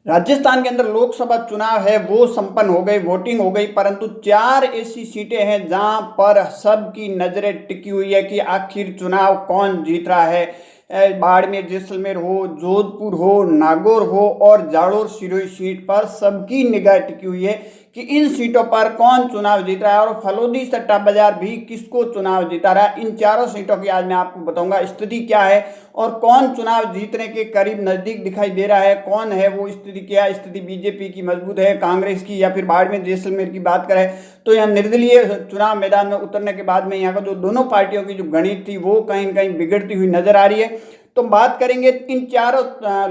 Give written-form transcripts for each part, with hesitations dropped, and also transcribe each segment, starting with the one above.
राजस्थान के अंदर लोकसभा चुनाव है वो संपन्न हो गई, वोटिंग हो गई, परंतु 4 ऐसी सीटें हैं जहां पर सबकी नजरें टिकी हुई है कि आखिर चुनाव कौन जीत रहा है। बाड़मेर जैसलमेर हो, जोधपुर हो, नागौर हो और जालोर सिरोही सीट पर सबकी निगाह टिकी हुई है कि इन सीटों पर कौन चुनाव जीत रहा है और फलोदी सट्टा बाजार भी किसको चुनाव जीता रहा है। इन चारों सीटों की आज मैं आपको बताऊंगा स्थिति क्या है और कौन चुनाव जीतने के करीब नजदीक दिखाई दे रहा है, कौन है वो स्थिति, क्या स्थिति बीजेपी की मजबूत है, कांग्रेस की, या फिर बाड़मेर जैसलमेर की बात करें तो यहाँ निर्दलीय चुनाव मैदान में उतरने के बाद में यहाँ का जो दोनों पार्टियों की जो गणित थी वो कहीं न कहीं बिगड़ती हुई नजर आ रही है। तो बात करेंगे इन चारों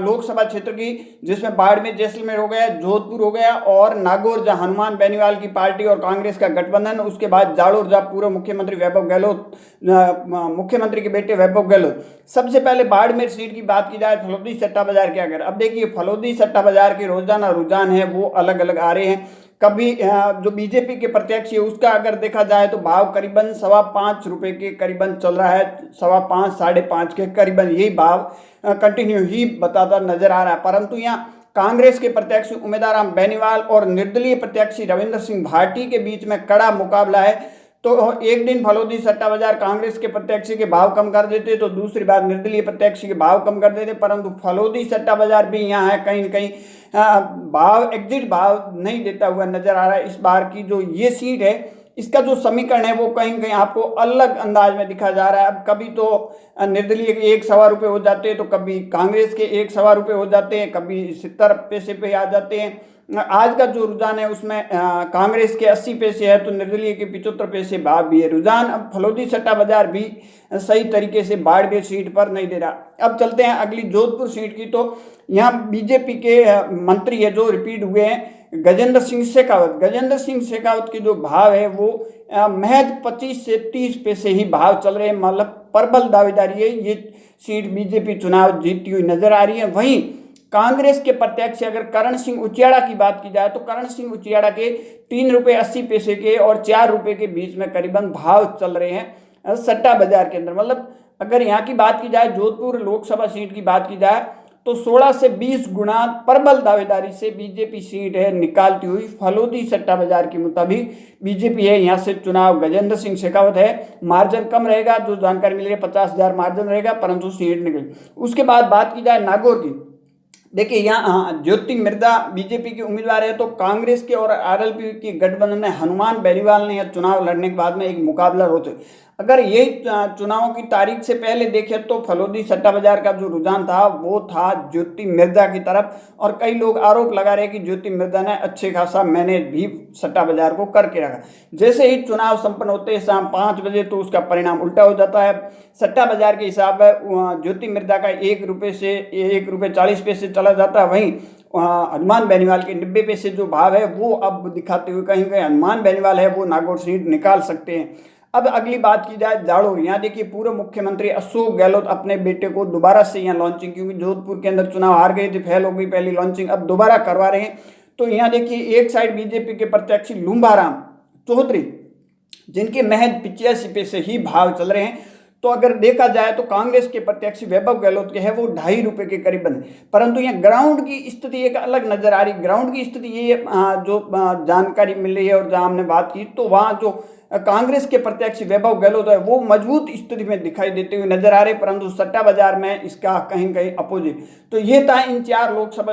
लोकसभा क्षेत्र की, जिसमें बाड़मेर जैसलमेर हो गया, जोधपुर हो गया और नागौर जहां हनुमान बेनीवाल की पार्टी और कांग्रेस का गठबंधन, उसके बाद जालोर जहां पूर्व मुख्यमंत्री वैभव गहलोत, मुख्यमंत्री के बेटे वैभव गहलोत। सबसे पहले बाड़मेर सीट की बात की जाए, फलोदी सट्टा बाजार क्या कर, अब देखिए फलोदी सट्टा बाजार के रोजाना रुझान है वो अलग अलग आ रहे हैं। कभी जो बीजेपी के प्रत्याशी है उसका अगर देखा जाए तो भाव करीबन 5.25 रुपए के करीबन चल रहा है, 5.25 5.5 के करीबन यही भाव कंटिन्यू ही बताता नजर आ रहा है। परंतु यहाँ कांग्रेस के प्रत्याशी उमेदवार बेनीवाल और निर्दलीय प्रत्याशी रविंद्र सिंह भाटी के बीच में कड़ा मुकाबला है। तो एक दिन फलोदी सट्टा बाजार कांग्रेस के प्रत्याशी के भाव कम कर देते तो दूसरी बार निर्दलीय प्रत्याशी के भाव कम कर देते, परंतु फलोदी सट्टा बाजार भी यहाँ है कहीं न कहीं भाव एग्जिट भाव नहीं देता हुआ नजर आ रहा है। इस बार की जो ये सीट है इसका जो समीकरण है वो कहीं न कहीं आपको अलग अंदाज में दिखा जा रहा है। अब कभी तो निर्दलीय के 1 सवा रुपये हो जाते हैं, तो कभी कांग्रेस के 1 सवा रुपये हो जाते हैं, कभी 70 पैसे पे आ जाते हैं। आज का जो रुझान है उसमें कांग्रेस के 80 पैसे है तो निर्दलीय के 75 पैसे भाव भी है रुझान। अब फलोदी सट्टा बाजार भी सही तरीके से बाड़मेर सीट पर नहीं दे रहा। अब चलते हैं अगली जोधपुर सीट की, तो यहाँ बीजेपी के मंत्री है जो रिपीट हुए हैं, गजेंद्र सिंह शेखावत। गजेंद्र सिंह शेखावत के जो भाव है वो महज 25 से 30 पैसे ही भाव चल रहे हैं, मतलब प्रबल दावेदारी है ये सीट बीजेपी चुनाव जीतती हुई नजर आ रही है। वहीं कांग्रेस के प्रत्याशी अगर करण सिंह उचियाड़ा की बात की जाए तो करण सिंह उचियाड़ा के 3 रुपये 80 पैसे के और 4 रुपये के बीच में करीबन भाव चल रहे हैं सट्टा बाजार के अंदर। मतलब अगर यहाँ की बात की जाए, जोधपुर लोकसभा सीट की बात की जाए तो 16 से 20 गुना प्रबल दावेदारी से बीजेपी सीट है निकालती हुई। फलोदी सट्टा बाजार के मुताबिक बीजेपी है यहाँ से चुनाव गजेंद्र सिंह शेखावत है, मार्जिन कम रहेगा, जो जानकारी मिल रही है 50,000 मार्जिन रहेगा, परंतु सीट निकली। उसके बाद बात की जाए नागौर की, देखिए यहाँ ज्योति मिर्धा बीजेपी की उम्मीदवार है, तो कांग्रेस के और आरएलपी की गठबंधन में हनुमान बेनीवाल ने यह चुनाव लड़ने के बाद में एक मुकाबला होते। अगर यही चुनावों की तारीख से पहले देखें तो फलोदी सट्टा बाजार का जो रुझान था वो था ज्योति मिर्धा की तरफ, और कई लोग आरोप लगा रहे कि ज्योति मिर्धा ने अच्छे खासा मैनेज भी सट्टा बाजार को करके रखा। जैसे ही चुनाव संपन्न होते हैं शाम 5 बजे तो उसका परिणाम उल्टा हो जाता है। सट्टा बाजार के हिसाब में ज्योति मिर्धा का 1 रुपये से 1 रुपये 40 पैसे चला जाता है। वहीं हनुमान बेनीवाल के 90 पैसे जो भाव है वो अब दिखाते हुए कहीं कहीं हनुमान बेनीवाल है वो नागौर सीट निकाल सकते हैं। अब अगली बात की जाए जालोर, यहाँ देखिए पूर्व मुख्यमंत्री अशोक गहलोत अपने बेटे को दोबारा से यहाँ लॉन्चिंग, क्योंकि जोधपुर के अंदर चुनाव हार गए थे, फेल हो गई पहली लॉन्चिंग, अब दोबारा करवा रहे हैं। तो यहाँ देखिए एक साइड बीजेपी के प्रत्याशी लुम्बाराम चौधरी जिनके महज 85 पैसे ही भाव चल रहे हैं, तो अगर देखा जाए तो कांग्रेस के प्रत्याशी वैभव गहलोत के है वो 2.5 रुपये के करीब बने। परंतु यहाँ ग्राउंड की स्थिति एक अलग नजर आ रही। ग्राउंड की स्थिति ये जो जानकारी मिल रही है और जहाँ हमने बात की तो वहाँ जो कांग्रेस के प्रत्याशी वैभव गहलोत है वो मजबूत स्थिति में दिखाई देते हुए नजर आ रहे, परंतु सट्टा बाजार में इसका कहीं कहीं अपोजिट। तो ये था इन 4 लोकसभा